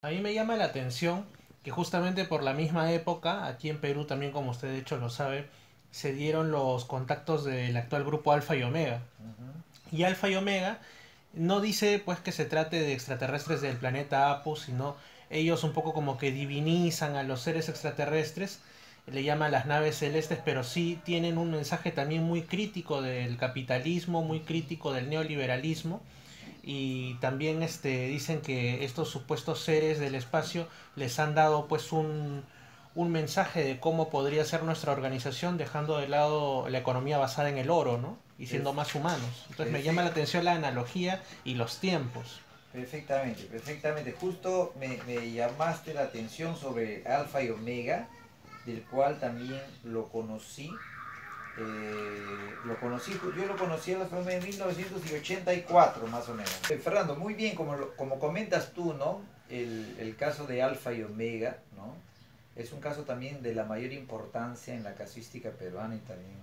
A mí me llama la atención que justamente por la misma época, aquí en Perú también, como usted de hecho lo sabe, se dieron los contactos del actual grupo Alfa y Omega. Ujú. Y Alfa y Omega no dice pues que se trate de extraterrestres del planeta Apu, sino ellos un poco como que divinizan a los seres extraterrestres, le llaman las naves celestes, pero sí tienen un mensaje también muy crítico del capitalismo, muy crítico del neoliberalismo, y también dicen que estos supuestos seres del espacio les han dado pues un mensaje de cómo podría ser nuestra organización dejando de lado la economía basada en el oro, ¿no? Y siendo Perf- más humanos. Entonces me llama la perfec- atención la analogía y los tiempos. Perfectamente, perfectamente. Justo me llamaste la atención sobre Alfa y Omega, del cual también lo conocí. Yo lo conocí en la forma de 1984 más o menos. Fernando, muy bien, como comentas tú, ¿no? El caso de Alfa y Omega, ¿no? Es un caso también de la mayor importancia en la casuística peruana y también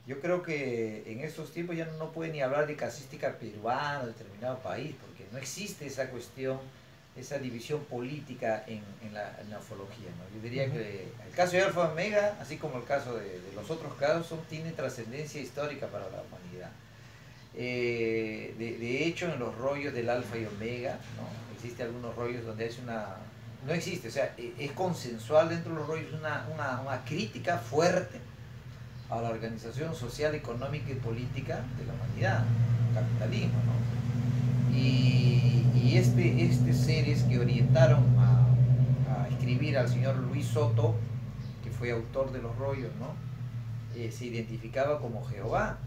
yo creo que en estos tiempos ya no puede ni hablar de casística peruana, de determinado país, porque no existe esa cuestión, esa división política en la ufología, ¿no? Yo diría Ujú. que el caso de Alfa Omega, así como el caso de los otros casos, tiene trascendencia histórica para la humanidad. De hecho, en los rollos del Alfa y Omega, ¿no? Existen algunos rollos donde es una... No existe, o sea, es consensual dentro de los rollos una crítica fuerte a la organización social, económica y política de la humanidad, el capitalismo, ¿no? Estos seres que orientaron a escribir al señor Luis Soto, que fue autor de los rollos, ¿no? Se identificaba como Jehová,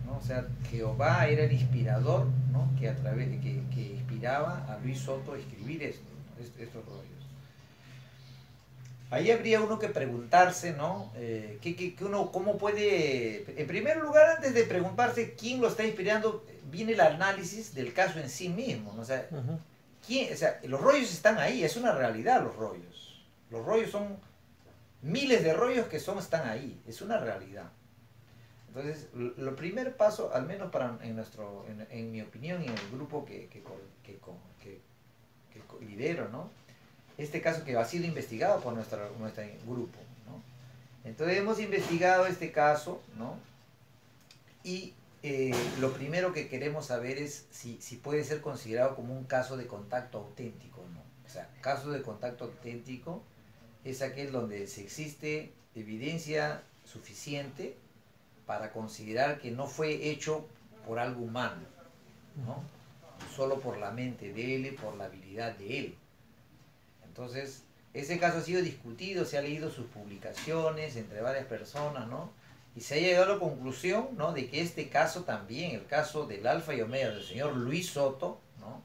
¿no? O sea, Jehová era el inspirador, ¿no? Que, a través de, que inspiraba a Luis Soto a escribir esto, ¿no? Estos rollos. Ahí habría uno que preguntarse, ¿no? Que uno, ¿cómo puede...? En primer lugar, antes de preguntarse quién lo está inspirando, viene el análisis del caso en sí mismo, ¿no? O sea, Ujú. o sea, los rollos están ahí, es una realidad los rollos. Los rollos son miles de rollos que están ahí, es una realidad. Entonces, lo primer paso, al menos en mi opinión y en el grupo que, que lidero, ¿no? Este caso que ha sido investigado por nuestro grupo, ¿no? Entonces hemos investigado este caso, ¿no? Y lo primero que queremos saber es si puede ser considerado como un caso de contacto auténtico, ¿no? O sea, caso de contacto auténtico es aquel donde se existe evidencia suficiente para considerar que no fue hecho por algo humano, ¿no? Solo por la mente de él y por la habilidad de él. Entonces, ese caso ha sido discutido, se ha leído sus publicaciones entre varias personas, ¿no? Y se ha llegado a la conclusión, ¿no? De que este caso también, el caso del Alfa y Omega del señor Luis Soto, ¿no?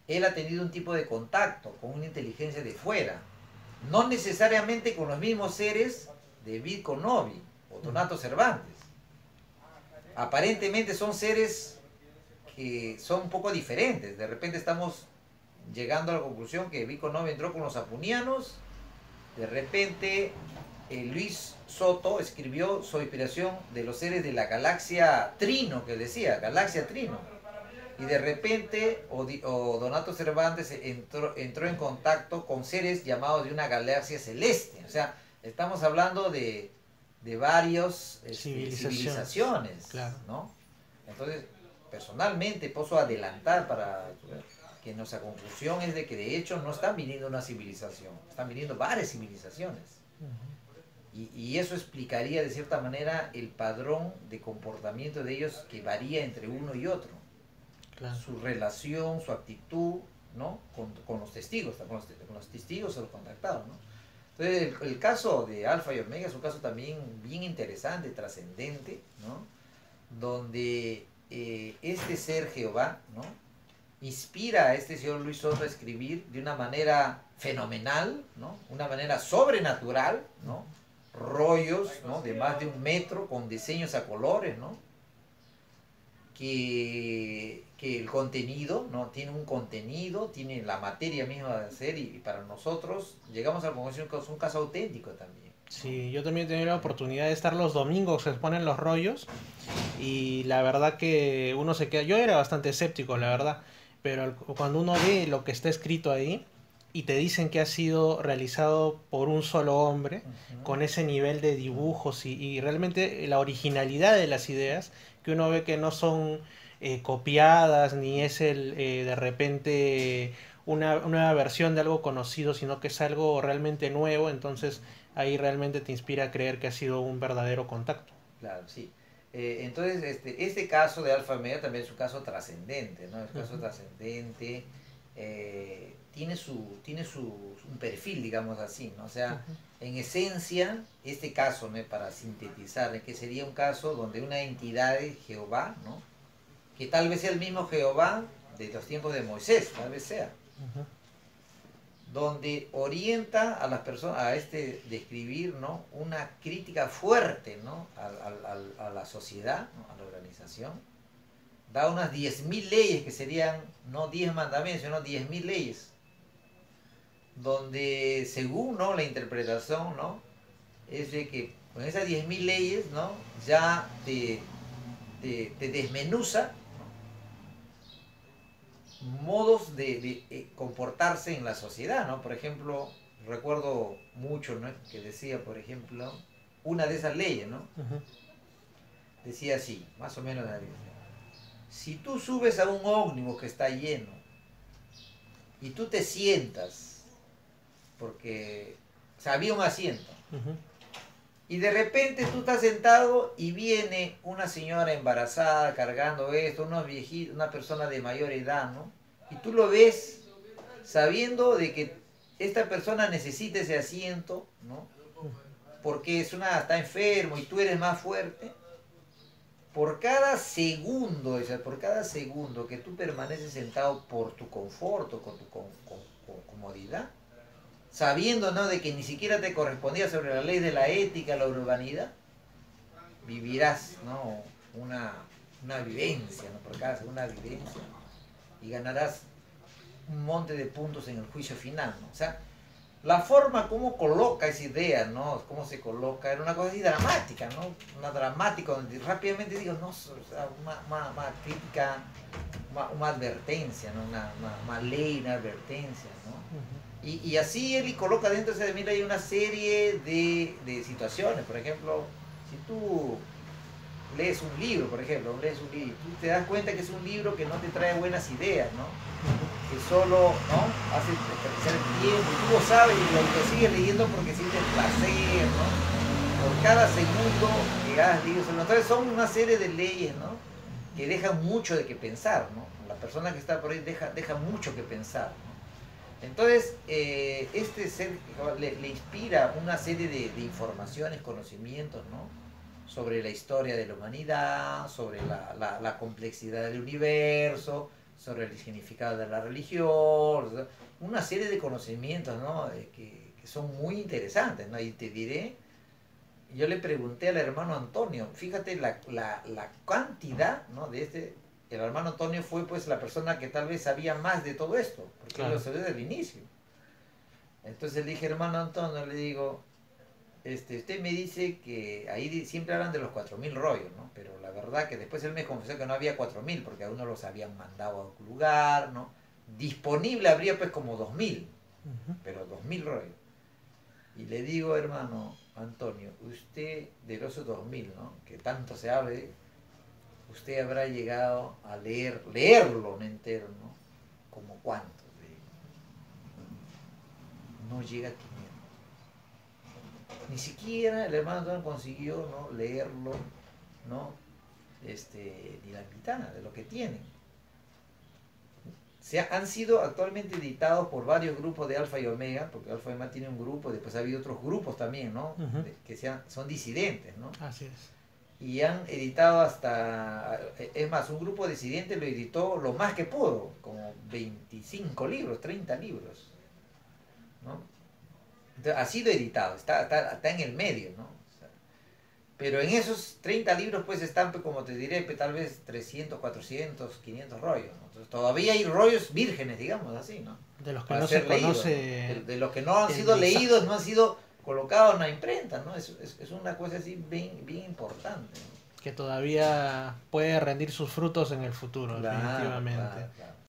Él ha tenido un tipo de contacto con una inteligencia de fuera, no necesariamente con los mismos seres de Vico Novi o Donato Cervantes. Aparentemente son seres que son un poco diferentes. De repente estamos llegando a la conclusión que Vico Novi entró con los apunianos. De repente, Luis Soto escribió su inspiración de los seres de la galaxia Trino, que decía, galaxia Trino. Y de repente, o Donato Cervantes entró en contacto con seres llamados de una galaxia celeste. O sea, estamos hablando de varios Civilizaciones, civilizaciones, claro. ¿no? Entonces, personalmente, puedo adelantar para que nuestra conclusión es de que de hecho no están viniendo una civilización, están viniendo varias civilizaciones. Ujú. Y eso explicaría de cierta manera el padrón de comportamiento de ellos que varía entre uno y otro. Claro. Su relación, su actitud, ¿no? Con los testigos, con los testigos o los contactados, ¿no? Entonces, el caso de Alfa y Omega es un caso también bien interesante, trascendente, ¿no? Donde este ser Jehová, ¿no? Inspira a este señor Luis Soto a escribir de una manera fenomenal, ¿no? Una manera sobrenatural, ¿no? Rollos, ¿no? De más de 1 metro con diseños a colores, ¿no? Que el contenido, ¿no? Tiene un contenido, tiene la materia misma de hacer y para nosotros llegamos a la conclusión que es un caso auténtico también, ¿no? Sí, yo también he tenido la oportunidad de estar los domingos, se exponen los rollos, y la verdad que uno se queda, yo era bastante escéptico, la verdad, pero cuando uno ve lo que está escrito ahí, y te dicen que ha sido realizado por un solo hombre, Ujú. con ese nivel de dibujos y realmente la originalidad de las ideas, que uno ve que no son copiadas, ni es de repente una nueva versión de algo conocido, sino que es algo realmente nuevo, entonces ahí realmente te inspira a creer que ha sido un verdadero contacto. Claro, sí. Entonces, este caso de Alfa Omega también es un caso trascendente, ¿no? Es un caso Ujú, trascendente, un perfil, digamos así, ¿no? O sea, ujú, en esencia, este caso, ¿no? Para sintetizar, que sería un caso donde una entidad de Jehová, ¿no? Que tal vez sea el mismo Jehová de los tiempos de Moisés, tal vez sea, ujú, donde orienta a las personas a describir, ¿no? Una crítica fuerte, ¿no? A la sociedad, ¿no? A la organización. Da unas 10.000 leyes que serían no 10 mandamientos, sino 10.000 leyes, donde según, ¿no? La interpretación, ¿no? Es de que con esas 10.000 leyes, ¿no? Ya te desmenuza modos de comportarse en la sociedad, ¿no? Por ejemplo, recuerdo mucho, ¿no? Que decía, por ejemplo, una de esas leyes, ¿no? ujú. Decía así, más o menos así. Si tú subes a un ómnibus que está lleno y tú te sientas, porque, o sea, había un asiento, Ujú, y de repente tú estás sentado y viene una señora embarazada cargando esto, unos viejitos, una persona de mayor edad, ¿no? Y tú lo ves sabiendo de que esta persona necesita ese asiento, ¿no? Porque está enfermo y tú eres más fuerte. Por cada segundo, o sea, por cada segundo que tú permaneces sentado por tu confort o con comodidad, sabiendo, ¿no? De que ni siquiera te correspondía sobre la ley de la ética, la urbanidad, vivirás, ¿no? una, una vivencia, ¿no? Por cada segunda vivencia, y ganarás un monte de puntos en el juicio final, ¿no? O sea, la forma como coloca esa idea, ¿no? Cómo se coloca, era una cosa así dramática, ¿no? Una dramática, donde rápidamente digo, no, o sea, una crítica, una advertencia, ¿no? Una ley, una advertencia, ujú. ¿no? Y así él coloca dentro de ese mira hay una serie de situaciones, por ejemplo, si tú lees un libro, por ejemplo, lees un libro, tú te das cuenta que es un libro que no te trae buenas ideas, ¿no? Ujú. Que solo, ¿no? Hace desperdiciar el tiempo, y tú lo sabes y lo sigues leyendo porque sientes placer, ¿no? Por cada segundo que has leído. Entonces son una serie de leyes, ¿no? Que dejan mucho de qué pensar, ¿no? La persona que está por ahí deja mucho que pensar, ¿no? Entonces, este ser le inspira una serie de informaciones, conocimientos, ¿no? Sobre la historia de la humanidad, sobre la complejidad del universo, sobre el significado de la religión, una serie de conocimientos, ¿no? Que son muy interesantes, ¿no? Y te diré, yo le pregunté al hermano Antonio, fíjate la cantidad, ¿no? El hermano Antonio fue pues la persona que tal vez sabía más de todo esto, porque él lo Claro. sabía desde el inicio. Entonces le dije, hermano Antonio, le digo, usted me dice que ahí siempre hablan de los 4.000 rollos, ¿no? Pero la verdad que después él me confesó que no había 4.000 porque a uno los habían mandado a un lugar, ¿no? Disponible habría pues como 2.000, Ujú. pero 2.000 rollos. Y le digo, hermano Antonio, usted de los 2.000, ¿no? Que tanto se hable, usted habrá llegado a leerlo entero, ¿no? ¿Como cuánto? No llega a 500. Ni siquiera el hermano Antonio consiguió, ¿no? Leerlo, ¿no? Ni la mitad de lo que tienen. Han sido actualmente editados por varios grupos de Alfa y Omega, porque Alfa y Omega tiene un grupo, después ha habido otros grupos también, ¿no? Ujú. Que son disidentes, ¿no? Así es. Y han editado hasta, es más, un grupo disidente lo editó lo más que pudo, como 25 libros, 30 libros, ¿no? Entonces, ha sido editado, está en el medio, ¿no? O sea, pero en esos 30 libros pues están, pues, como te diré, pues, tal vez 300 400 500 rollos, ¿no? Entonces todavía hay rollos vírgenes, digamos así, ¿no? De los que Para no se ser leídos, ¿no? conoce De los que no han el sido mensaje, leídos, no han sido colocados en la imprenta, ¿no? Es una cosa así bien, bien importante, ¿no? que todavía puede rendir sus frutos en el futuro, Claro, definitivamente. claro, claro.